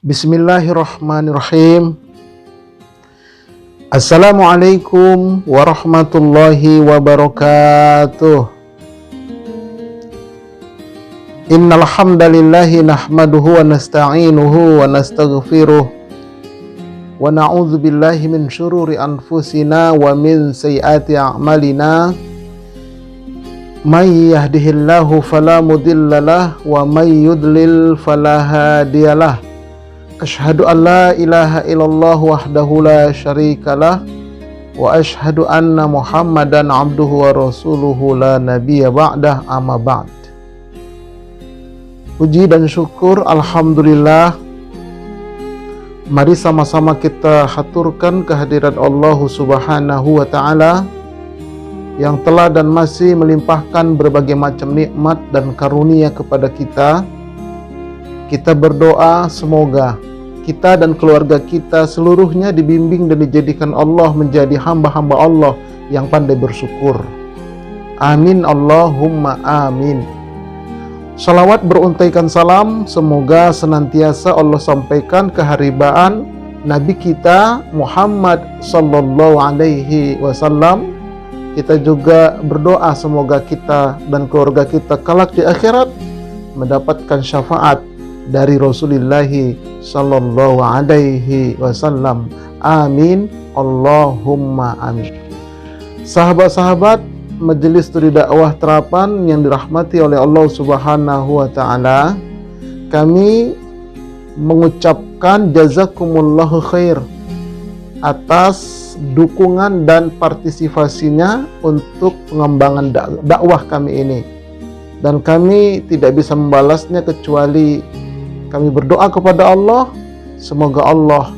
Bismillahirrahmanirrahim. Assalamualaikum warahmatullahi wabarakatuh. Innal hamdalillahi nahmaduhu wa nasta'inuhu wa nastaghfiruh wa na'udzu billahi min syururi anfusina wa min sayyiati a'malina. May yahdihillahu fala mudhillalah wa may yudlil fala hadiyalah. Asyhadu an la ilaha illallah wahdahu la syarikalah wa asyhadu anna Muhammadan abduhu wa rasuluhu la nabiyya ba'dah, amma ba'd. Puji dan syukur alhamdulillah, mari sama-sama kita haturkan kehadirat Allah Subhanahu wa taala yang telah dan masih melimpahkan berbagai macam nikmat dan karunia kepada kita. Kita berdoa semoga kita dan keluarga kita seluruhnya dibimbing dan dijadikan Allah menjadi hamba-hamba Allah yang pandai bersyukur. Amin Allahumma amin. Salawat beruntaikan salam semoga senantiasa Allah sampaikan keharibaan Nabi kita Muhammad sallallahu alaihi wasallam. Kita juga berdoa semoga kita dan keluarga kita kelak di akhirat mendapatkan syafaat dari Rasulullah sallallahu alaihi wasallam. Amin Allahumma amin. Sahabat-sahabat Majelis Studi Dakwah Terapan yang dirahmati oleh Allah Subhanahu wa taala, kami mengucapkan jazakumullahu khair atas dukungan dan partisipasinya untuk pengembangan dakwah kami ini. Dan kami tidak bisa membalasnya kecuali kami berdoa kepada Allah, semoga Allah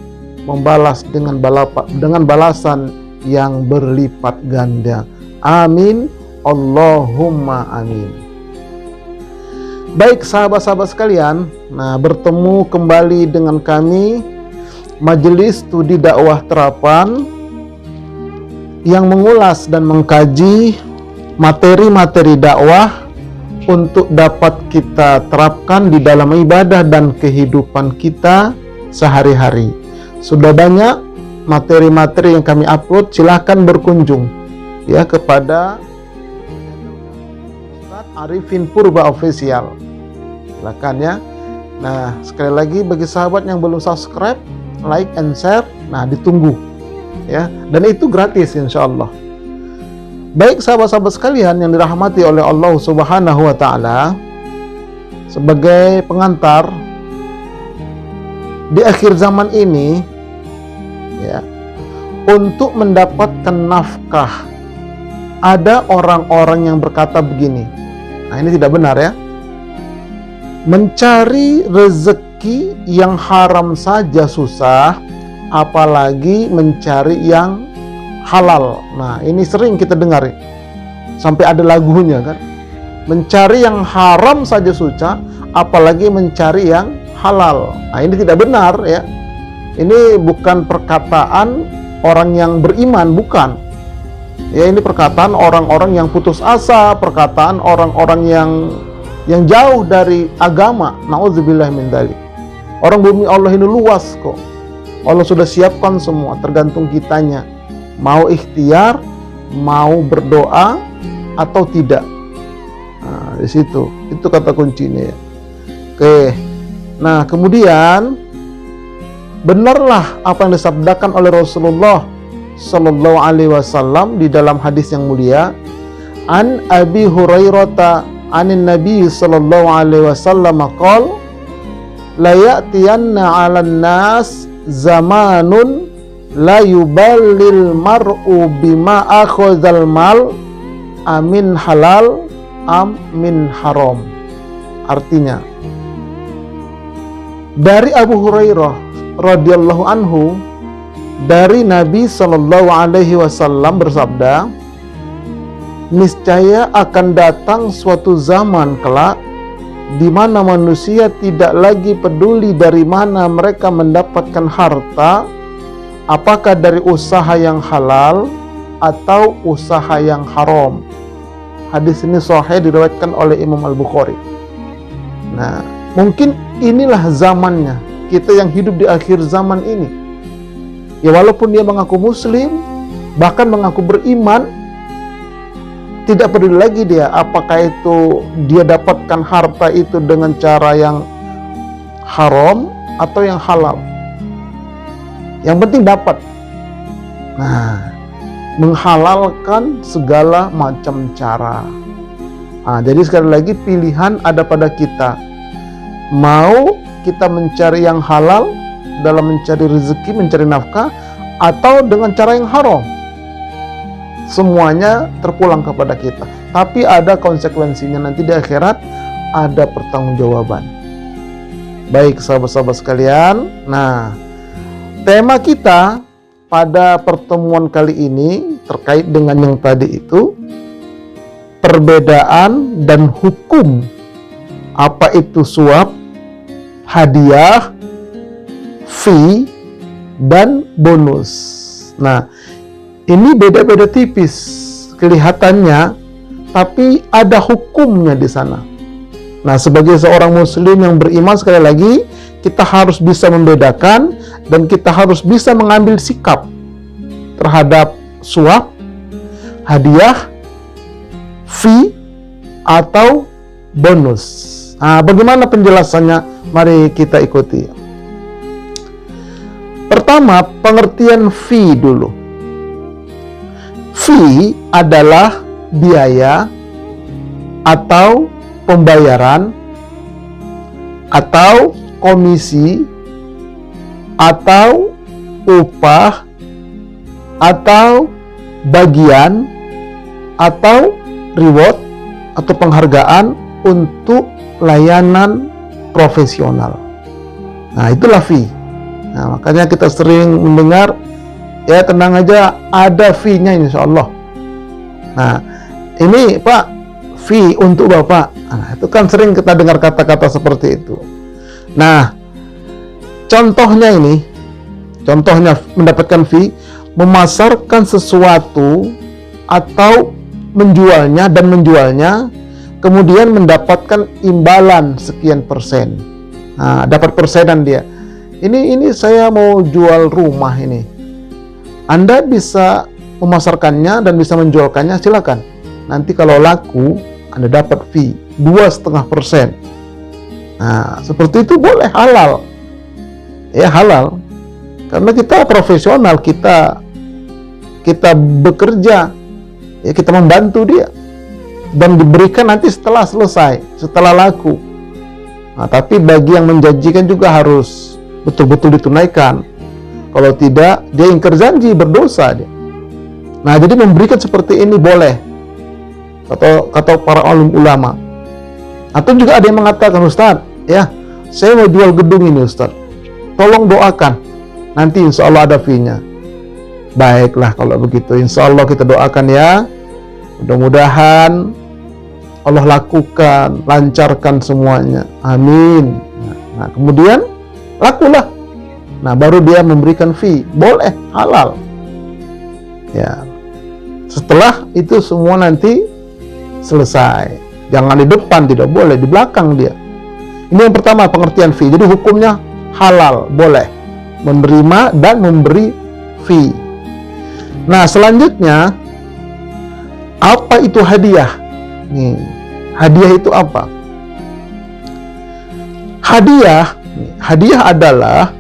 membalas dengan balasan yang berlipat ganda. Amin Allahumma amin. Baik sahabat-sahabat sekalian, bertemu kembali dengan kami Majelis Studi Dakwah Terapan yang mengulas dan mengkaji materi-materi dakwah untuk dapat kita terapkan di dalam ibadah dan kehidupan kita sehari-hari. Sudah banyak materi-materi yang kami upload, silahkan berkunjung ya kepada Ustaz Arifin Purba Official. Silakan ya. Nah, sekali lagi bagi sahabat yang belum subscribe, like and share, ditunggu ya. Dan itu gratis insyaallah. Baik sahabat-sahabat sekalian yang dirahmati oleh Allah Subhanahu wa taala, sebagai pengantar di akhir zaman ini ya, untuk mendapatkan nafkah ada orang-orang yang berkata begini. Ini tidak benar ya. Mencari rezeki yang haram saja susah, apalagi mencari yang halal. Ini sering kita dengar ya. Sampai ada lagunya kan. Mencari yang haram saja susah, apalagi mencari yang halal. Ini tidak benar ya. Ini bukan perkataan orang yang beriman, bukan. Ya, ini perkataan orang-orang yang putus asa, perkataan orang-orang yang jauh dari agama. Nauzubillah min dzalik. Orang bumi Allah ini luas kok. Allah sudah siapkan semua, tergantung kitanya. Mau ikhtiar, mau berdoa atau tidak. Di situ, itu kata kuncinya ya. Oke. Kemudian benarlah apa yang disabdakan oleh Rasulullah sallallahu alaihi wasallam di dalam hadis yang mulia. An Abi Hurairah anin Nabi sallallahu alaihi wasallam qala la ya'tiyanna 'alan nas zamanun la yuballil mar'u bima akhadzal mal amin halal am min haram. Artinya, dari Abu Hurairah radhiyallahu anhu, dari Nabi sallallahu alaihi wasallam bersabda, niscaya akan datang suatu zaman kelak di mana manusia tidak lagi peduli dari mana mereka mendapatkan harta, apakah dari usaha yang halal atau usaha yang haram. Hadis ini sahih diriwayatkan oleh Imam Al-Bukhari. Mungkin inilah zamannya kita yang hidup di akhir zaman ini. Ya walaupun dia mengaku muslim, bahkan mengaku beriman, tidak peduli lagi dia apakah itu dia dapatkan harta itu dengan cara yang haram atau yang halal. Yang penting dapat. Nah, menghalalkan segala macam cara. Nah, jadi sekali lagi pilihan ada pada kita. Mau kita mencari yang halal dalam mencari rezeki, mencari nafkah, atau dengan cara yang haram. Semuanya terpulang kepada kita. Tapi ada konsekuensinya nanti di akhirat, ada pertanggungjawaban. Baik sahabat-sahabat sekalian, nah tema kita pada pertemuan kali ini terkait dengan yang tadi itu, perbedaan dan hukum apa itu suap, hadiah, fee, dan bonus. Nah, ini beda-beda tipis kelihatannya, tapi ada hukumnya di sana. Nah, sebagai seorang muslim yang beriman, sekali lagi kita harus bisa membedakan dan kita harus bisa mengambil sikap terhadap suap, hadiah, fee, atau bonus. Nah, bagaimana penjelasannya? Mari kita ikuti. Pertama, pengertian fee dulu. Fee adalah biaya atau pembayaran atau komisi atau upah atau bagian atau reward atau penghargaan untuk layanan profesional. Nah, itulah fee. Nah, makanya kita sering mendengar, ya tenang aja, ada fee-nya insya Allah. Nah, ini Pak, fee untuk Bapak. Nah, itu kan sering kita dengar kata-kata seperti itu. Nah, contohnya mendapatkan fee, memasarkan sesuatu atau menjualnya, kemudian mendapatkan imbalan sekian persen. Nah, dapat persenan dia. Ini saya mau jual rumah ini. Anda bisa memasarkannya dan bisa menjualkannya, silakan. Nanti kalau laku, Anda dapat fee 2,5%. Nah, seperti itu boleh, halal. Ya, halal. Karena kita profesional, kita bekerja, ya kita membantu dia. Dan diberikan nanti setelah selesai, setelah laku. Nah, tapi bagi yang menjanjikan juga harus betul-betul ditunaikan. Kalau tidak, dia ingkar janji, berdosa dia. Nah, jadi memberikan seperti ini boleh, kata para alim ulama. Atau juga ada yang mengatakan, Ustaz, ya saya mau jual gedung ini Ustaz, tolong doakan, nanti insya Allah ada fee-nya. Baiklah kalau begitu, insya Allah kita doakan ya, mudah-mudahan Allah lakukan, lancarkan semuanya, amin. Nah, kemudian lakulah. Nah, baru dia memberikan fee, boleh, halal. Ya, setelah itu semua nanti selesai. Jangan di depan, tidak boleh, di belakang dia. Ini yang pertama, pengertian fee. Jadi hukumnya halal, boleh menerima dan memberi fee. Nah, selanjutnya, apa itu hadiah? Nih, hadiah itu apa? Hadiah adalah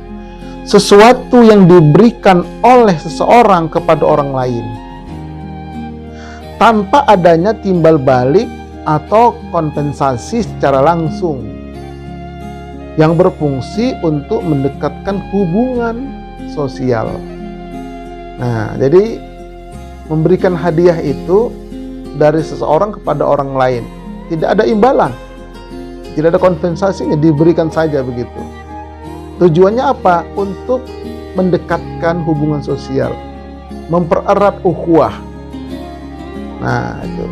sesuatu yang diberikan oleh seseorang kepada orang lain tanpa adanya timbal balik atau kompensasi secara langsung, yang berfungsi untuk mendekatkan hubungan sosial. Nah, jadi memberikan hadiah itu dari seseorang kepada orang lain, tidak ada imbalan, tidak ada kompensasinya, diberikan saja begitu. Tujuannya apa? Untuk mendekatkan hubungan sosial, mempererat ukhuwah. Nah, itu.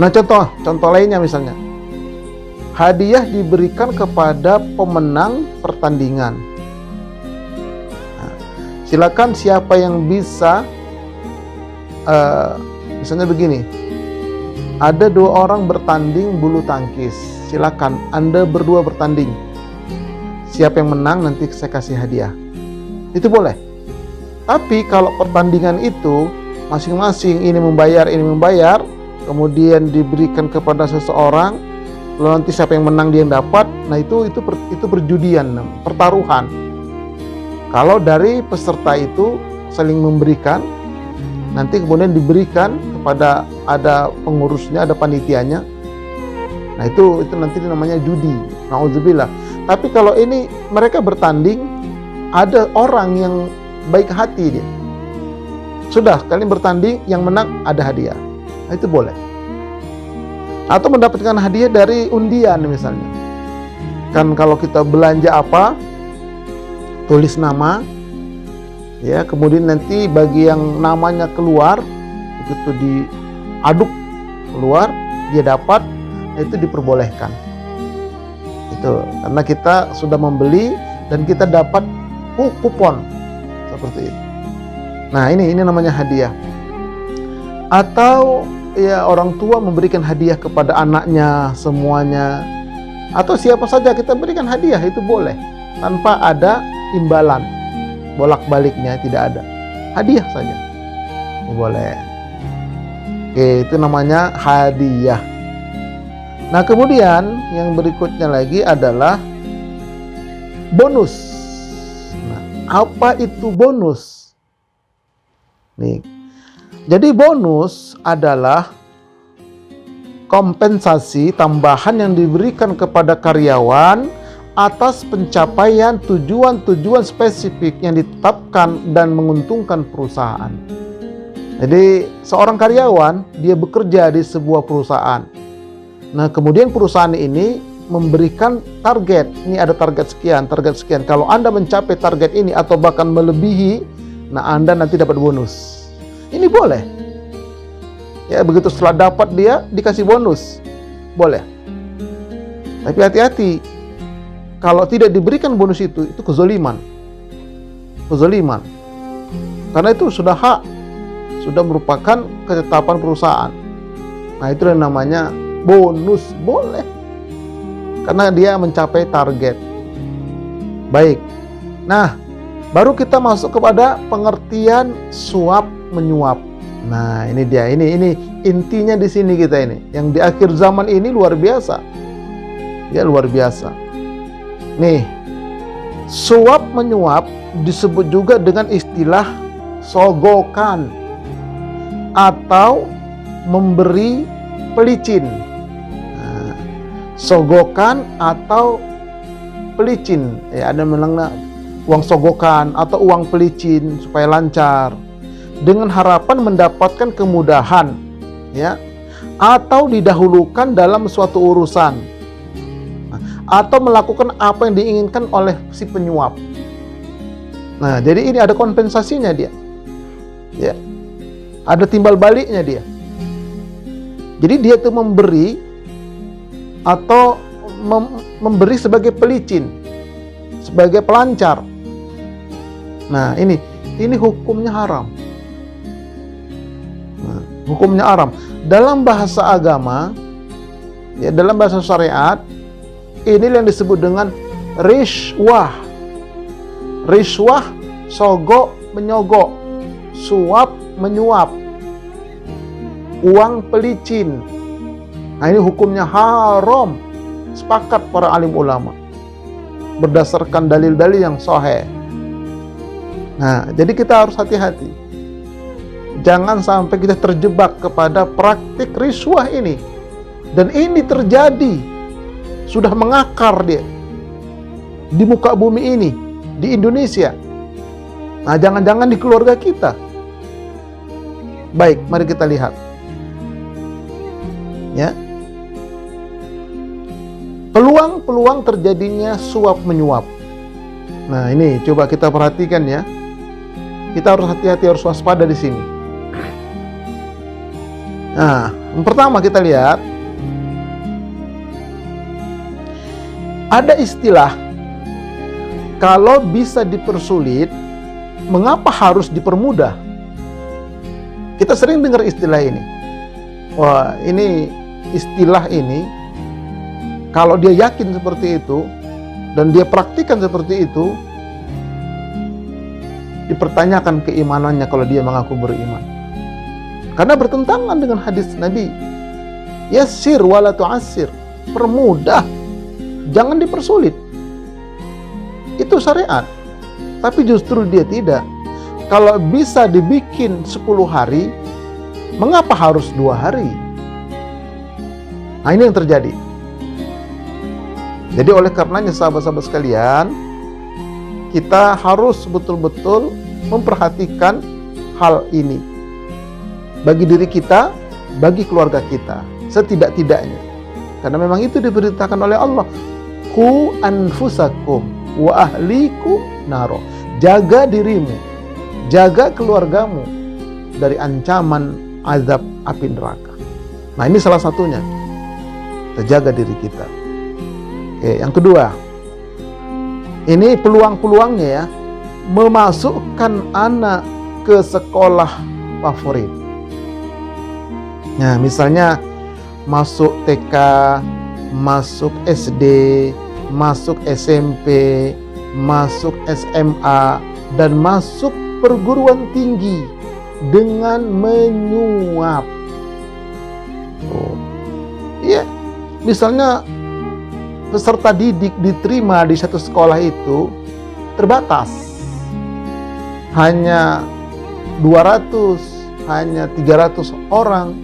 Nah, contoh lainnya misalnya, hadiah diberikan kepada pemenang pertandingan. Nah, silakan siapa yang bisa, misalnya begini, ada 2 orang bertanding bulu tangkis, silakan Anda berdua bertanding. siapa yang menang nanti saya kasih hadiah. Itu boleh. Tapi kalau pertandingan itu masing-masing ini membayar, kemudian diberikan kepada seseorang, lalu nanti siapa yang menang dia yang dapat. Nah itu perjudian, pertaruhan. Kalau dari peserta itu saling memberikan, nanti kemudian diberikan kepada ada pengurusnya, ada panitianya. Nah itu nanti namanya judi. Nauzubillah. Tapi kalau ini mereka bertanding, ada orang yang baik hati dia. Sudah, kalian bertanding, yang menang ada hadiah. Nah, itu boleh. Atau mendapatkan hadiah dari undian misalnya. Kan kalau kita belanja apa, tulis nama, ya, kemudian nanti bagi yang namanya keluar, begitu diaduk keluar, dia dapat, nah itu diperbolehkan. Itu karena kita sudah membeli dan kita dapat kupon seperti itu. Nah ini namanya hadiah. Atau ya orang tua memberikan hadiah kepada anaknya semuanya, atau siapa saja kita berikan hadiah, itu boleh tanpa ada imbalan, bolak-baliknya tidak ada, hadiah saja boleh. Oke, itu namanya hadiah. Nah kemudian yang berikutnya lagi adalah bonus. Nah, apa itu bonus? Nih, jadi bonus adalah kompensasi tambahan yang diberikan kepada karyawan atas pencapaian tujuan-tujuan spesifik yang ditetapkan dan menguntungkan perusahaan. Jadi seorang karyawan dia bekerja di sebuah perusahaan. Nah kemudian perusahaan ini memberikan target. Ini ada target sekian. Kalau Anda mencapai target ini atau bahkan melebihi, nah Anda nanti dapat bonus. Ini boleh. Ya begitu setelah dapat dia dikasih bonus. Boleh. Tapi hati-hati. Kalau tidak diberikan bonus itu kezaliman. Kezaliman. Karena itu sudah hak. Sudah merupakan ketetapan perusahaan. Nah itu yang namanya bonus. Boleh. Karena dia mencapai target. Baik. Nah, baru kita masuk kepada pengertian suap menyuap. Nah, ini dia. Ini intinya di sini kita ini. Yang di akhir zaman ini luar biasa. Ya, luar biasa. Nih, suap menyuap disebut juga dengan istilah sogokan atau memberi pelicin. Sogokan atau pelicin, ya ada bilang uang sogokan atau uang pelicin supaya lancar dengan harapan mendapatkan kemudahan, ya, atau didahulukan dalam suatu urusan, atau melakukan apa yang diinginkan oleh si penyuap. Nah, jadi ini ada kompensasinya dia, ya, ada timbal baliknya dia. Jadi dia itu memberi atau memberi sebagai pelicin, sebagai pelancar. Nah, ini hukumnya haram. Nah, hukumnya haram. Dalam bahasa agama, ya dalam bahasa syariat, ini yang disebut dengan rishwah. Rishwah, sogok menyogok, suap menyuap, uang pelicin. Nah ini hukumnya haram, sepakat para alim ulama berdasarkan dalil-dalil yang sahih. Nah jadi kita harus hati-hati, jangan sampai kita terjebak kepada praktik rishwah ini. Dan ini terjadi, sudah mengakar dia di muka bumi ini, di Indonesia. Nah jangan-jangan di keluarga kita. Baik, mari kita lihat, ya, peluang terjadinya suap menyuap. Nah ini coba kita perhatikan ya. Kita harus hati-hati, harus waspada di sini. Nah, yang pertama kita lihat ada istilah, kalau bisa dipersulit, mengapa harus dipermudah? Kita sering dengar istilah ini. Wah, ini istilah ini kalau dia yakin seperti itu, dan dia praktikkan seperti itu, dipertanyakan keimanannya kalau dia mengaku beriman. Karena bertentangan dengan hadis Nabi. Yassir wala tu'assir. Permudah, jangan dipersulit. Itu syariat. Tapi justru dia tidak. Kalau bisa dibikin 10 hari, mengapa harus 2 hari? Nah, ini yang terjadi. Jadi oleh karenanya sahabat-sahabat sekalian, kita harus betul-betul memperhatikan hal ini bagi diri kita, bagi keluarga kita, setidak-tidaknya. Karena memang itu diberitakan oleh Allah. Qu anfusakum wa ahlikum naro. Jaga dirimu, jaga keluargamu dari ancaman azab api neraka. Nah, ini salah satunya. Kita jaga diri kita. Oke, yang kedua, ini peluang-peluangnya ya, memasukkan anak ke sekolah favorit. Nah, misalnya masuk TK, masuk SD, masuk SMP, masuk SMA, dan masuk perguruan tinggi dengan menyuap. Iya, misalnya peserta didik diterima di satu sekolah itu terbatas. Hanya 200, hanya 300 orang,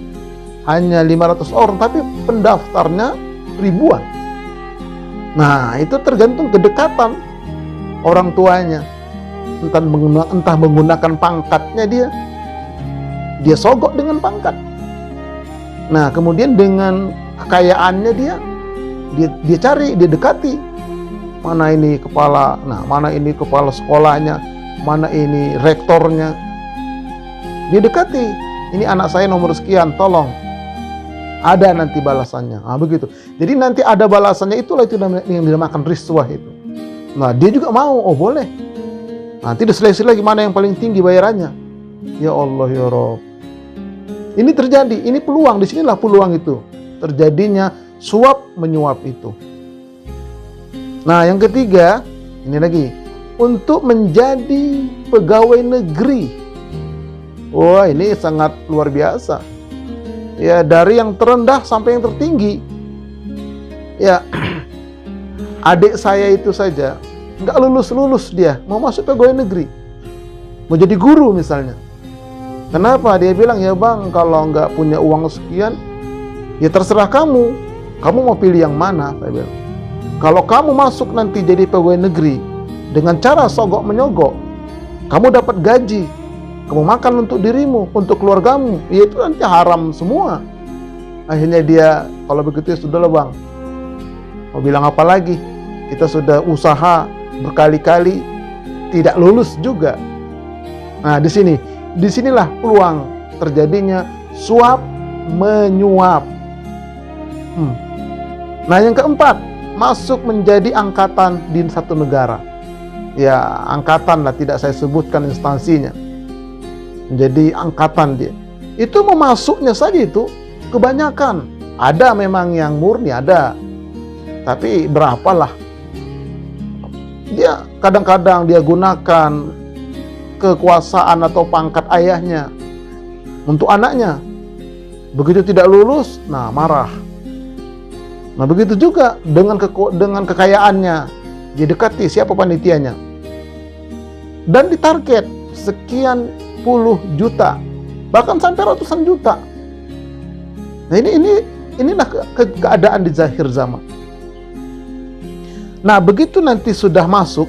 hanya 500 orang, tapi pendaftarnya ribuan. Nah, itu tergantung kedekatan orang tuanya. Entah menggunakan pangkatnya dia sogok dengan pangkat. Nah, kemudian dengan kekayaannya dia cari, dia dekati. Mana ini kepala, mana ini kepala sekolahnya, mana ini rektornya. Dia dekati. Ini anak saya nomor sekian, tolong. Ada nanti balasannya. Nah, begitu. Jadi nanti ada balasannya, itulah itu yang dinamakan riswah itu. Nah, dia juga mau, oh boleh. Nanti diseleksi lagi mana yang paling tinggi bayarannya. Ya Allah ya Rabb. Ini terjadi, ini peluang, disinilah peluang itu. Terjadinya suap menyuap itu. Nah, yang ketiga, ini lagi, untuk menjadi pegawai negeri. Wah, ini sangat luar biasa. Ya, dari yang terendah sampai yang tertinggi. Ya, adik saya itu saja nggak lulus dia mau masuk pegawai negeri, mau jadi guru misalnya. Kenapa? Dia bilang, ya bang, kalau nggak punya uang sekian, ya terserah kamu mau pilih yang mana. Saya bilang, kalau kamu masuk nanti jadi pegawai negeri dengan cara sogok menyogok, kamu dapat gaji, kamu makan untuk dirimu, untuk keluargamu, ya itu nanti haram semua. Akhirnya dia, kalau begitu ya sudahlah bang, mau bilang apa lagi? Kita sudah usaha berkali-kali tidak lulus juga. Nah, disinilah peluang terjadinya suap menyuap. Nah, yang keempat, masuk menjadi angkatan di satu negara. Ya, angkatan lah, tidak saya sebutkan instansinya. Menjadi angkatan dia. Itu memasuknya saja itu kebanyakan. Ada memang yang murni, ada. Tapi berapalah. Dia kadang-kadang dia gunakan kekuasaan atau pangkat ayahnya untuk anaknya. Begitu tidak lulus, nah marah. Nah, begitu juga dengan kekayaannya, dia dekati siapa panitianya. Dan ditarget sekian puluh juta, bahkan sampai ratusan juta. Nah, inilah keadaan di akhir zaman. Nah, begitu nanti sudah masuk,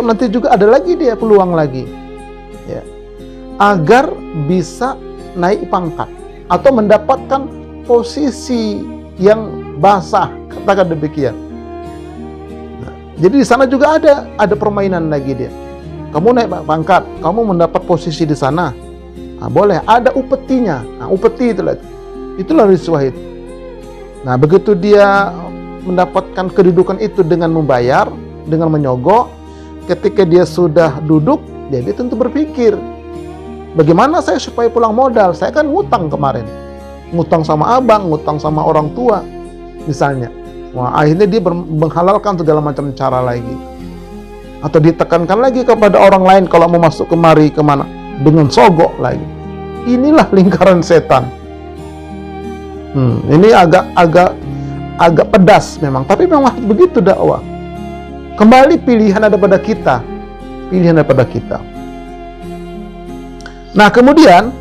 nanti juga ada lagi dia peluang lagi, ya, agar bisa naik pangkat atau mendapatkan posisi yang basah, katakan demikian. Nah, jadi di sana juga ada permainan lagi dia. Kamu naik pangkat, kamu mendapat posisi di sana, nah, boleh ada upetinya. Nah, upeti itulah riswah itu. Nah, begitu dia mendapatkan kedudukan itu dengan membayar, dengan menyogok, ketika dia sudah duduk, dia tentu berpikir, bagaimana saya supaya pulang modal? Saya kan ngutang kemarin, ngutang sama abang, ngutang sama orang tua misalnya. Wah, akhirnya dia menghalalkan segala macam cara lagi. Atau ditekankan lagi kepada orang lain kalau mau masuk kemari kemana, dengan sogok lagi. Inilah lingkaran setan. Ini agak pedas memang, tapi memang begitu dakwah. Kembali pilihan ada pada kita. Pilihan ada pada kita. Nah, kemudian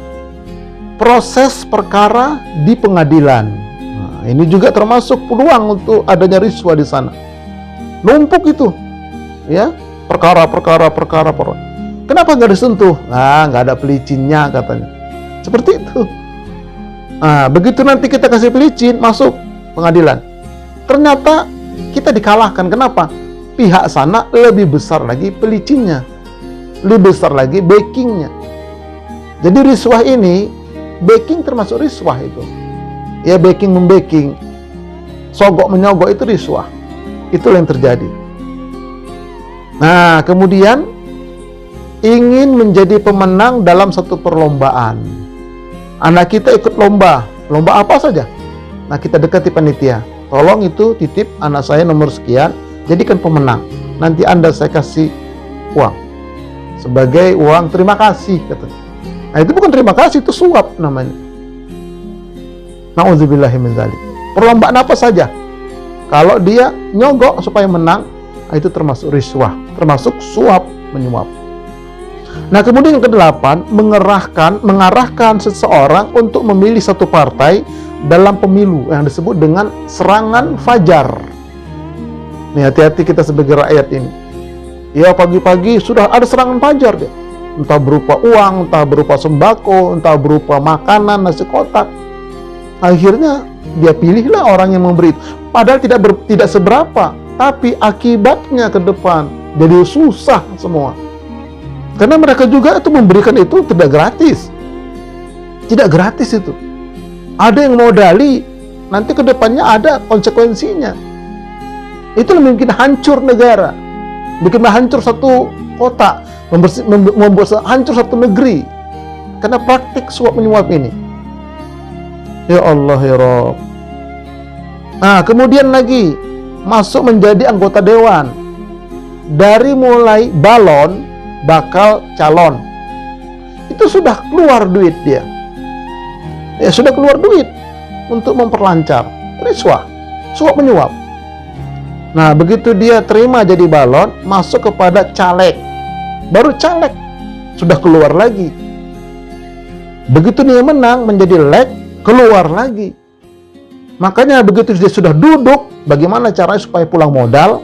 proses perkara di pengadilan. Nah, ini juga termasuk peluang untuk adanya riswa di sana. Numpuk itu, ya, perkara. Kenapa nggak disentuh? Nah, nggak ada pelicinnya katanya. Seperti itu. Nah, begitu nanti kita kasih pelicin, masuk pengadilan. Ternyata kita dikalahkan. Kenapa? Pihak sana lebih besar lagi pelicinnya, lebih besar lagi backingnya. Jadi riswah ini, backing termasuk riswah itu. Ya, backing membacking, sogok menyogok itu riswah. Itulah yang terjadi. Nah, kemudian ingin menjadi pemenang dalam satu perlombaan. Anak kita ikut lomba apa saja. Nah, kita dekati panitia. Tolong itu titip anak saya nomor sekian, jadikan pemenang. Nanti Anda saya kasih uang sebagai uang terima kasih, katanya. Nah, itu bukan terima kasih, itu suap namanya. Nauzubillahi min dzalik. Perlombaan apa saja, kalau dia nyogok supaya menang, itu termasuk riswah, termasuk suap menyuap. Nah, kemudian yang ke-8, mengarahkan seseorang untuk memilih satu partai dalam pemilu yang disebut dengan serangan fajar. Nih, hati-hati kita sebagai rakyat ini. Ya, pagi-pagi sudah ada serangan fajar dia. Entah berupa uang, entah berupa sembako, entah berupa makanan, nasi kotak. Akhirnya dia pilihlah orang yang memberi itu. Padahal tidak seberapa, tapi akibatnya ke depan jadi susah semua. Karena mereka juga itu memberikan itu tidak gratis. Tidak gratis itu. Ada yang modali, nanti ke depannya ada konsekuensinya. Itu mungkin hancur negara, bikin hancur satu kota, membuat hancur satu negeri. Karena praktik suap menyuap ini. Ya Allah ya Rabb. Nah, kemudian lagi masuk menjadi anggota dewan. Dari mulai balon, bakal calon, itu sudah keluar duit dia. Ya, sudah keluar duit untuk memperlancar. Riswah, suap menyuap. Nah, begitu dia terima jadi balon, masuk kepada caleg. Baru caleg, sudah keluar lagi. Begitu dia menang menjadi leg, keluar lagi. Makanya begitu dia sudah duduk, bagaimana caranya supaya pulang modal,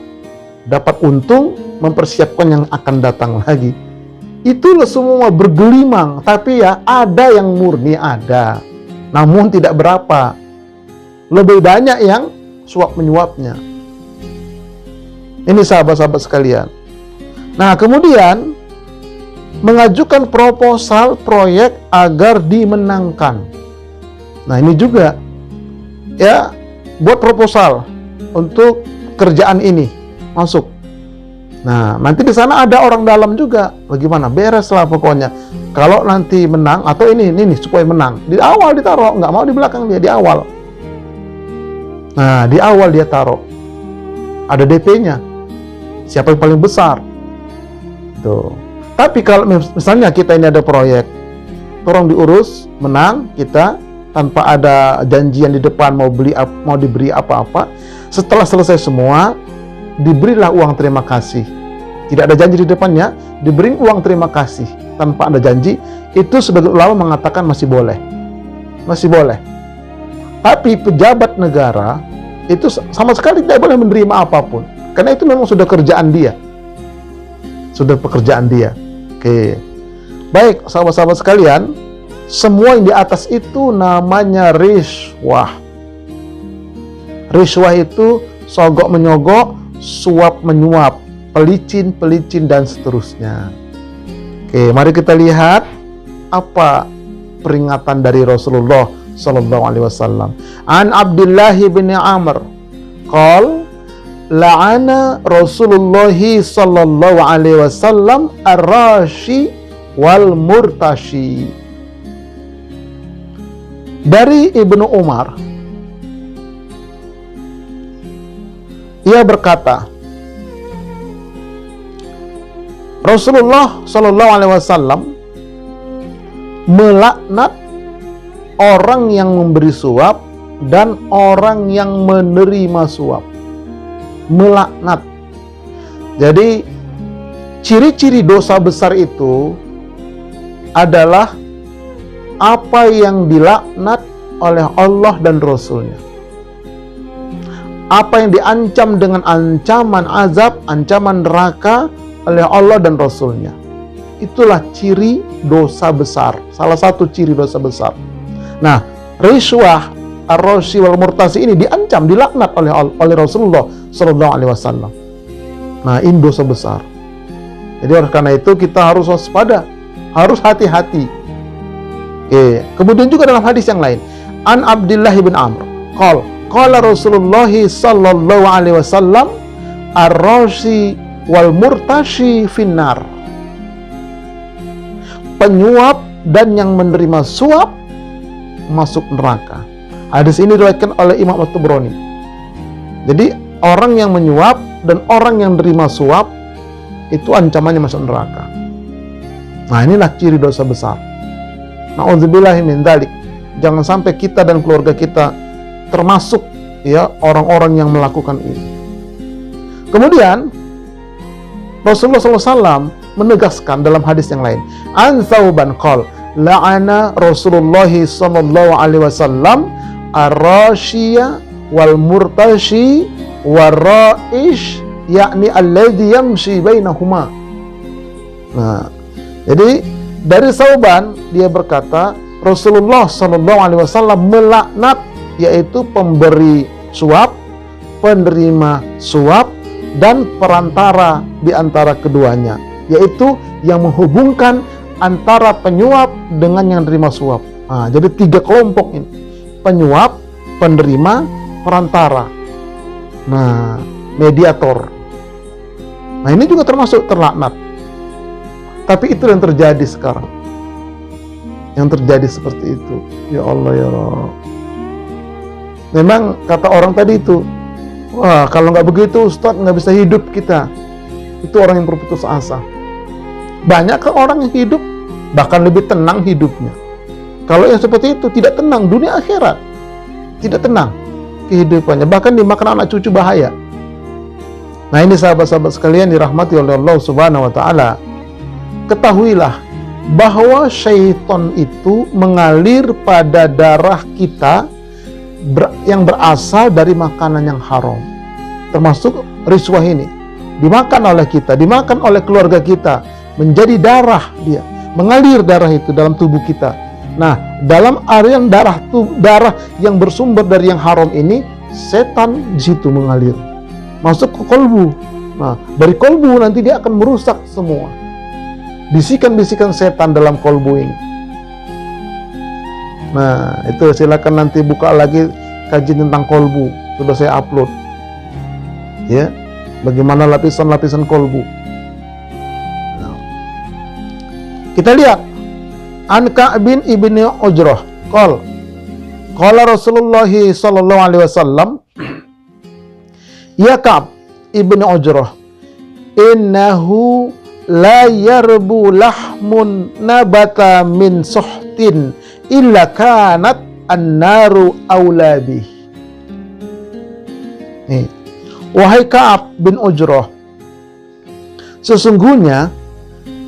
dapat untung, mempersiapkan yang akan datang lagi. Itulah semua bergelimang, tapi ya ada yang murni, ada. Namun tidak berapa. Lebih banyak yang suap menyuapnya. Ini sahabat-sahabat sekalian. Nah, kemudian mengajukan proposal proyek agar dimenangkan. Nah, ini juga ya, buat proposal untuk kerjaan ini masuk. Nah, nanti di sana ada orang dalam juga. Bagaimana? Beres lah pokoknya. Kalau nanti menang, atau ini supaya menang. Di awal ditaruh, nggak mau di belakang dia, di awal. Nah, di awal dia taruh. Ada DP-nya. Siapa yang paling besar? Tuh. Tapi kalau misalnya kita ini ada proyek, tolong diurus, menang kita, tanpa ada janjian di depan mau diberi apa-apa. Setelah selesai semua, diberilah uang terima kasih. Tidak ada janji di depannya, diberi uang terima kasih tanpa ada janji. Itu sebagai ulama mengatakan masih boleh. Masih boleh. Tapi pejabat negara itu sama sekali tidak boleh menerima apapun. Karena itu memang sudah kerjaan dia. Sudah pekerjaan dia. Oke. Baik, sahabat-sahabat sekalian, semua yang di atas itu namanya riswah. Riswah itu sogok menyogok, suap menyuap, pelicin, dan seterusnya. Oke, mari kita lihat apa peringatan dari Rasulullah sallallahu alaihi wasallam. An Abdullah bin Amr qala la'ana Rasulullah sallallahu alaihi wasallam ar-rashi wal murtashi. Dari Ibnu Umar, Ia berkata, Rasulullah Shallallahu Alaihi Wasallam melaknat orang yang memberi suap dan orang yang menerima suap. Melaknat. Jadi ciri-ciri dosa besar itu adalah apa yang dilaknat oleh Allah dan Rasul-Nya. Apa yang diancam dengan ancaman azab, ancaman neraka oleh Allah dan Rasul-Nya. Itulah ciri dosa besar. Salah satu ciri dosa besar. Nah, riswah, ar-rashi wal murtasi ini diancam, dilaknat oleh Rasulullah Sallallahu Alaihi Wasallam. Nah, ini dosa besar. Jadi oleh karena itu kita harus waspada, harus hati-hati. Oke. Kemudian juga dalam hadis yang lain, An Abdullah bin Amr, qala Rasulullah Sallallahu Alaihi Wasallam, ar-rashi wal murtashi finnar. Penyuap dan yang menerima suap masuk neraka. Hadis ini diriwayatkan oleh Imam At-Tabrani. Jadi orang yang menyuap dan orang yang menerima suap itu ancamannya masuk neraka. Nah, inilah ciri dosa besar. Na'udzubillahi min dzalik. Jangan sampai kita dan keluarga kita termasuk ya orang-orang yang melakukan ini. Kemudian Rasulullah SAW menegaskan dalam hadis yang lain, An Thauban qala la'ana Rasulullah sallallahu alaihi wasallam ar-rashiya wal murtashi war-ra'ish, yakni alladhi yamshi bainahuma. Nah, jadi dari Thauban dia berkata Rasulullah sallallahu alaihi wasallam melaknat, yaitu pemberi suap, penerima suap, dan perantara di antara keduanya, yaitu yang menghubungkan antara penyuap dengan yang menerima suap. Nah, jadi 3 kelompok ini: penyuap, penerima, perantara. Nah, mediator. Nah, ini juga termasuk terlaknat. Tapi itu yang terjadi sekarang. Yang terjadi seperti itu. Ya Allah, ya Allah. Memang kata orang tadi itu, wah, kalau nggak begitu Ustadz nggak bisa hidup kita. Itu orang yang berputus asa. Banyak orang yang hidup bahkan lebih tenang hidupnya. Kalau yang seperti itu tidak tenang dunia akhirat, tidak tenang kehidupannya, bahkan dimakan anak cucu bahaya. Nah, ini sahabat-sahabat sekalian dirahmati oleh Allah Subhanahu wa Ta'ala. Ketahuilah bahwa syaitan itu mengalir pada darah kita yang berasal dari makanan yang haram, termasuk riswah ini dimakan oleh kita, dimakan oleh keluarga kita, menjadi darah, dia mengalir darah itu dalam tubuh kita. Nah, dalam aliran darah yang bersumber dari yang haram ini, setan di situ mengalir masuk ke kolbu. Nah, dari kolbu nanti dia akan merusak semua bisikan-bisikan setan dalam kolbu ini. Nah, itu silakan nanti buka lagi kajian tentang kolbu, sudah saya upload. Ya, bagaimana lapisan-lapisan kolbu. Nah, kita lihat An Ka'bin ibni Ujrah qala Rasulullah sallallahu alaihi wasallam, ya Ka'b ibni Ujrah, innahu la yarbu lahmun nabata min suhtin illa kanat an-naru awla bih. Nih, wahai Ka'ab bin Ujrah, sesungguhnya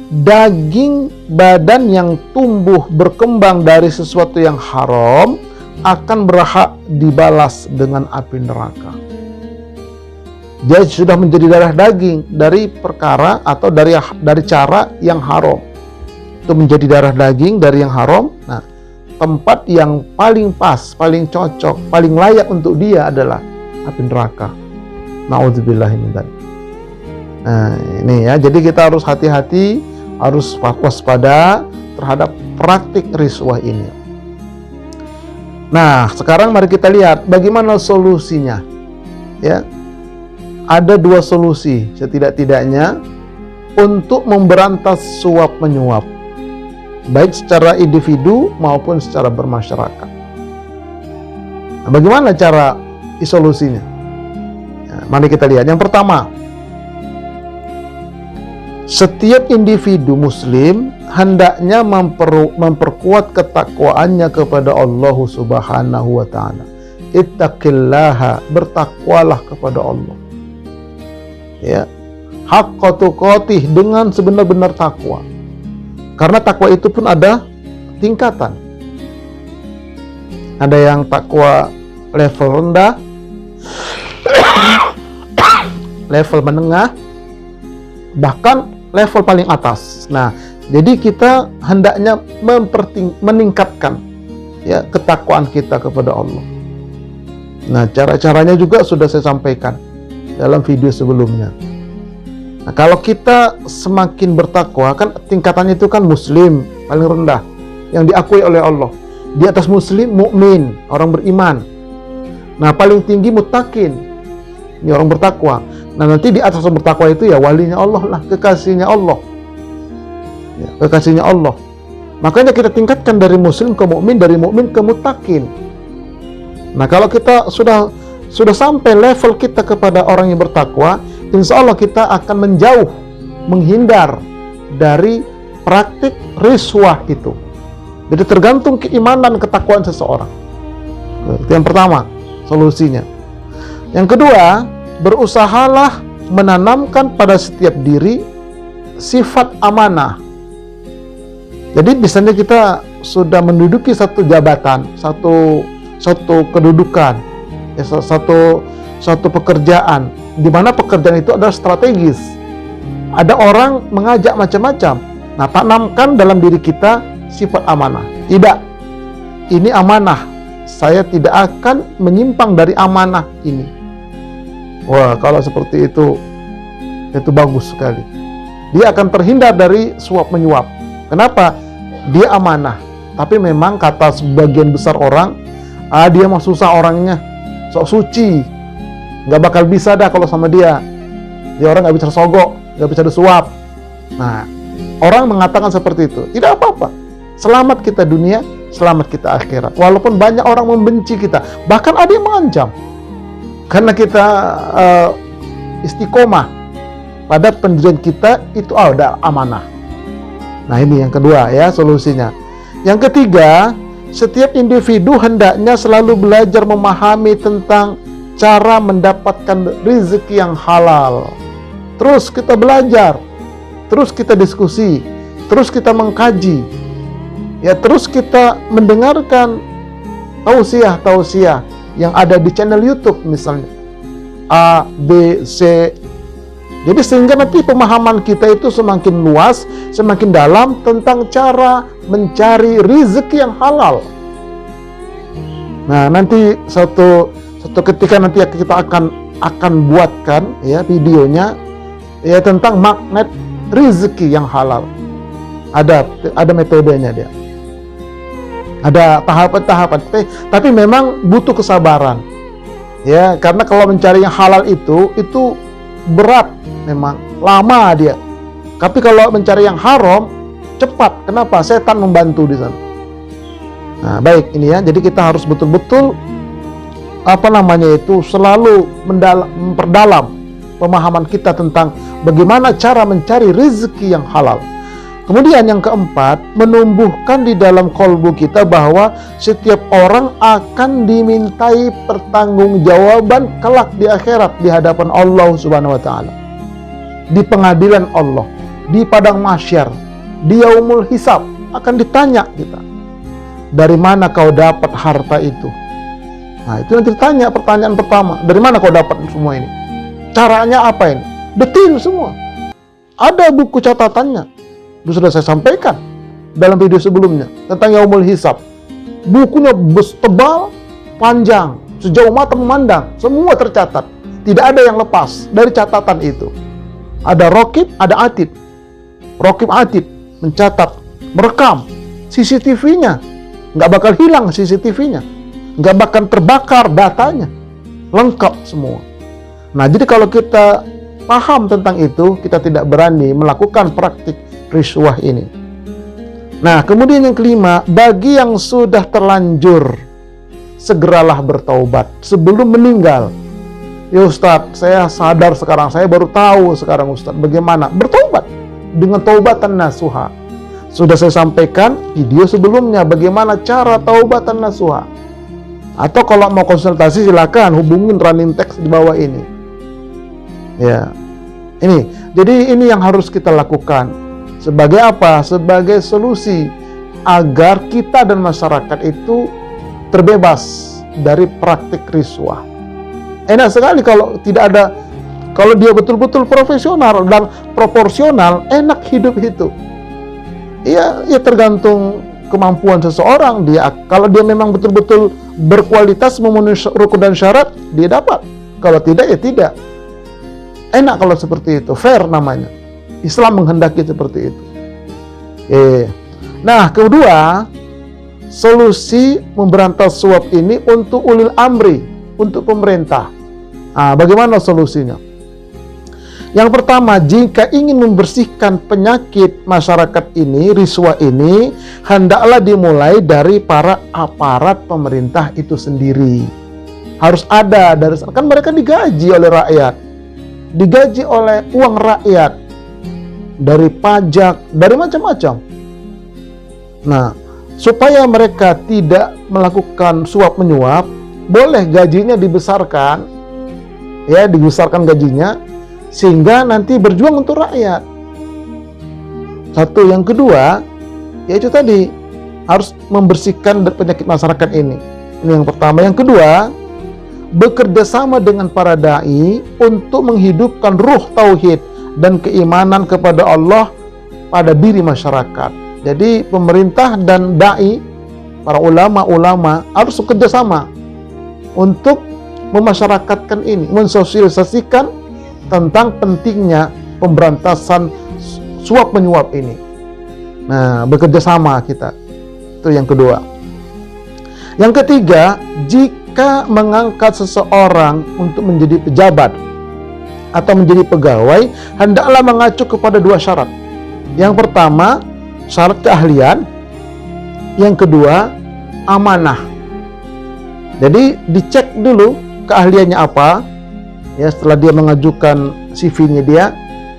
daging badan yang tumbuh berkembang dari sesuatu yang haram akan berhak dibalas dengan api neraka. Dia sudah menjadi darah daging dari perkara atau dari cara yang haram. Itu menjadi darah daging dari yang haram. Nah, tempat yang paling pas, paling cocok, paling layak untuk dia adalah api neraka. Na'udzubillahi min dzalik. Nah, ini ya, jadi kita harus hati-hati, harus waspada terhadap praktik riswah ini. Nah, sekarang mari kita lihat bagaimana solusinya. Ya, ada 2 solusi setidak-tidaknya untuk memberantas suap menyuap, baik secara individu maupun secara bermasyarakat. Nah, bagaimana cara solusinya? Ya, Mari kita lihat. Yang pertama, setiap individu muslim hendaknya memperkuat ketakwaannya kepada Allah Subhanahu wa taala. Ittaqillaha, bertakwalah kepada Allah. Ya. Haqqa tuqatih, dengan sebenar-benar takwa. Karena takwa itu pun ada tingkatan. Ada yang takwa level rendah, level menengah, bahkan level paling atas. Nah, jadi kita hendaknya meningkatkan ya ketakwaan kita kepada Allah. Nah, cara-caranya juga sudah saya sampaikan dalam video sebelumnya. Nah, kalau kita semakin bertakwa, kan tingkatannya itu kan muslim paling rendah yang diakui oleh Allah. Di atas muslim mukmin, orang beriman. Nah, paling tinggi muttaqin, ini orang bertakwa. Nah, nanti di atas orang bertakwa itu ya walinya Allah lah, kekasihnya Allah. Ya, kekasihnya Allah. Makanya kita tingkatkan dari muslim ke mukmin, dari mukmin ke muttaqin. Nah, kalau kita sudah sampai level kita kepada orang yang bertakwa, insya Allah kita akan menjauh, menghindar dari praktik riswah itu. Jadi tergantung keimanan, ketakwaan seseorang. Itu yang pertama, solusinya. Yang kedua, berusahalah menanamkan pada setiap diri sifat amanah. Jadi misalnya kita sudah menduduki satu jabatan, satu kedudukan, ya, satu pekerjaan, di mana pekerjaan itu adalah strategis. Ada orang mengajak macam-macam. Nah, tanamkan dalam diri kita sifat amanah. Tidak, ini amanah. Saya tidak akan menyimpang dari amanah ini. Wah, kalau seperti itu bagus sekali. Dia akan terhindar dari suap menyuap. Kenapa? Dia amanah. Tapi memang kata sebagian besar orang, dia mah susah orangnya, sok suci, nggak bakal bisa dah kalau sama dia. Dia orang nggak bisa sogok, nggak bisa disuap. Nah, orang mengatakan seperti itu. Tidak apa-apa. Selamat kita dunia, selamat kita akhirat. Walaupun banyak orang membenci kita, bahkan ada yang mengancam. Karena kita istiqomah pada pendirian kita itu ada amanah. Nah, ini yang kedua ya solusinya. Yang ketiga, setiap individu hendaknya selalu belajar memahami tentang cara mendapatkan rezeki yang halal. Terus kita belajar, terus kita diskusi, terus kita mengkaji, ya terus kita mendengarkan tausiah-tausiah yang ada di channel YouTube misalnya A, B, C. Jadi sehingga nanti pemahaman kita itu semakin luas, semakin dalam tentang cara mencari rezeki yang halal. Nah, nanti satu ketika nanti kita akan buatkan ya videonya ya tentang magnet rezeki yang halal. Ada metodenya dia. Ada tahapan-tahapan. Tapi memang butuh kesabaran. Ya, karena kalau mencari yang halal itu berat memang, lama dia. Tapi kalau mencari yang haram cepat. Kenapa? Setan membantu di sana. Nah, baik ini ya. Jadi kita harus betul-betul selalu memperdalam pemahaman kita tentang bagaimana cara mencari rezeki yang halal. Kemudian yang keempat, menumbuhkan di dalam kolbu kita bahwa setiap orang akan dimintai pertanggungjawaban kelak di akhirat di hadapan Allah Subhanahu wa taala. Di pengadilan Allah, di padang mahsyar, di yaumul hisab akan ditanya kita. Dari mana kau dapat harta itu? Nah, itu nanti ditanya pertanyaan pertama. Dari mana kau dapat semua ini? Caranya apa ini? Detail semua. Ada buku catatannya. Itu sudah saya sampaikan dalam video sebelumnya tentang yaumul hisab. Bukunya tebal, panjang, sejauh mata memandang, semua tercatat. Tidak ada yang lepas dari catatan itu. Ada raqib, ada atid. Raqib, atid mencatat, merekam CCTV-nya. Nggak bakal hilang CCTV-nya. Nggak bakal terbakar datanya. Lengkap semua. Nah, jadi kalau kita paham tentang itu, kita tidak berani melakukan praktik riswah ini. Nah, kemudian yang kelima, bagi yang sudah terlanjur, segeralah bertaubat sebelum meninggal. Ya Ustadz, saya sadar sekarang, saya baru tahu sekarang Ustadz, bagaimana bertobat dengan taubatan nasuha. Sudah saya sampaikan video sebelumnya bagaimana cara taubatan nasuha. Atau kalau mau konsultasi silakan hubungin running text di bawah ini. Ya, ini. Jadi ini yang harus kita lakukan. Sebagai apa? Sebagai solusi agar kita dan masyarakat itu terbebas dari praktik risuah. Enak sekali kalau tidak ada, kalau dia betul-betul profesional dan proporsional, enak hidup itu. Ya tergantung kemampuan seseorang. Dia, kalau dia memang betul-betul berkualitas memenuhi rukun dan syarat, dia dapat. Kalau tidak, ya tidak. Enak kalau seperti itu, fair namanya. Islam menghendaki seperti itu. Nah, kedua, solusi memberantas suap ini untuk ulil amri, untuk pemerintah. Nah, bagaimana solusinya? Yang pertama, jika ingin membersihkan penyakit masyarakat ini, risuah ini, hendaklah dimulai dari para aparat pemerintah itu sendiri. Harus ada dari sana. Kan mereka digaji oleh rakyat, digaji oleh uang rakyat, dari pajak, dari macam-macam. Nah, supaya mereka tidak melakukan suap menyuap, boleh gajinya dibesarkan, ya dibesarkan gajinya, sehingga nanti berjuang untuk rakyat. Satu, yang kedua, yaitu tadi harus membersihkan penyakit masyarakat ini. Ini yang pertama. Yang kedua, bekerja sama dengan para dai untuk menghidupkan ruh tauhid dan keimanan kepada Allah pada diri masyarakat. Jadi pemerintah dan dai, para ulama-ulama harus bekerja sama untuk memasyarakatkan ini, mensosialisasikan tentang pentingnya pemberantasan suap menyuap ini. Nah, bekerja sama kita. Itu yang kedua. Yang ketiga, jika mengangkat seseorang untuk menjadi pejabat atau menjadi pegawai, hendaklah mengacu kepada dua syarat. Yang pertama, syarat keahlian. Yang kedua, amanah. Jadi dicek dulu keahliannya apa. Ya, setelah dia mengajukan CV-nya dia,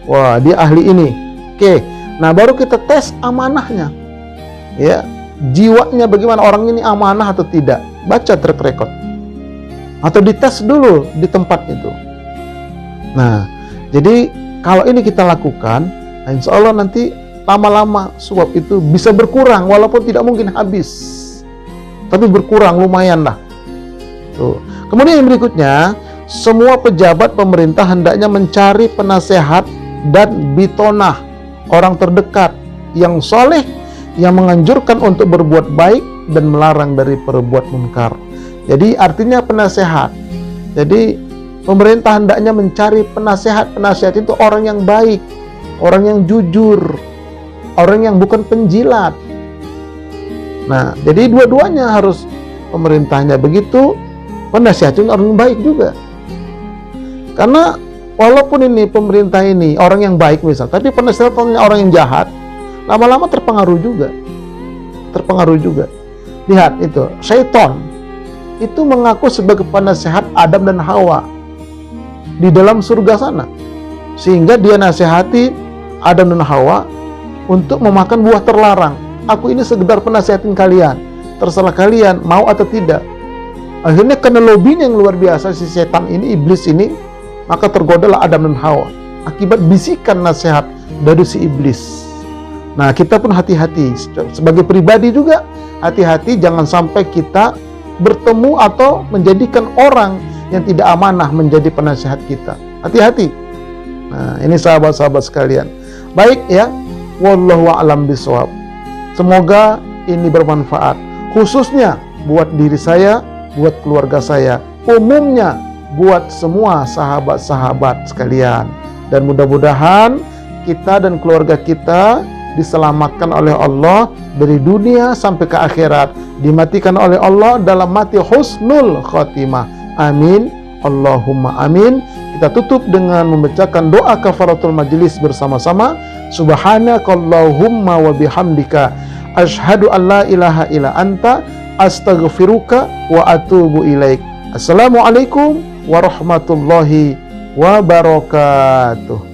wah dia ahli ini. Oke. Nah, baru kita tes amanahnya. Ya, jiwanya bagaimana, orang ini amanah atau tidak. Baca track record. Atau dites dulu di tempat itu. Nah, jadi kalau ini kita lakukan, insya Allah nanti lama-lama suap itu bisa berkurang, walaupun tidak mungkin habis, tapi berkurang lumayan lah. Tuh. Kemudian yang berikutnya, semua pejabat pemerintah hendaknya mencari penasehat dan bitonah, orang terdekat yang soleh, yang menganjurkan untuk berbuat baik dan melarang dari perbuat munkar. Jadi artinya penasehat. Jadi pemerintah hendaknya mencari penasehat. Penasehat itu orang yang baik, orang yang jujur, orang yang bukan penjilat. Nah, jadi dua-duanya harus, pemerintahnya begitu, penasehatnya orang yang baik juga. Karena walaupun ini pemerintah ini orang yang baik misal, tapi penasehatnya orang yang jahat, lama-lama terpengaruh juga. Terpengaruh juga. Lihat itu, syaitan itu mengaku sebagai penasehat Adam dan Hawa di dalam surga sana, sehingga dia nasihati Adam dan Hawa untuk memakan buah terlarang. Aku ini sekedar penasehatin kalian, terserah kalian mau atau tidak. Akhirnya karena lobbynya yang luar biasa si setan ini, iblis ini, maka tergodalah Adam dan Hawa akibat bisikan nasihat dari si iblis. Nah, kita pun hati-hati sebagai pribadi juga, hati-hati jangan sampai kita bertemu atau menjadikan orang yang tidak amanah menjadi penasihat kita. Hati-hati. Nah, ini sahabat-sahabat sekalian. Baik ya, wallahu a'lam bishawab. Semoga ini bermanfaat, khususnya buat diri saya, buat keluarga saya, umumnya buat semua sahabat-sahabat sekalian. Dan mudah-mudahan kita dan keluarga kita diselamatkan oleh Allah dari dunia sampai ke akhirat, dimatikan oleh Allah dalam mati husnul khotimah. Amin, Allahumma amin. Kita tutup dengan membacakan doa kafaratul majlis bersama-sama. Subhanakallahumma wa bihamdika asyhadu an la ilaha illa anta astaghfiruka wa atubu ilaik. Assalamualaikum warahmatullahi wabarakatuh.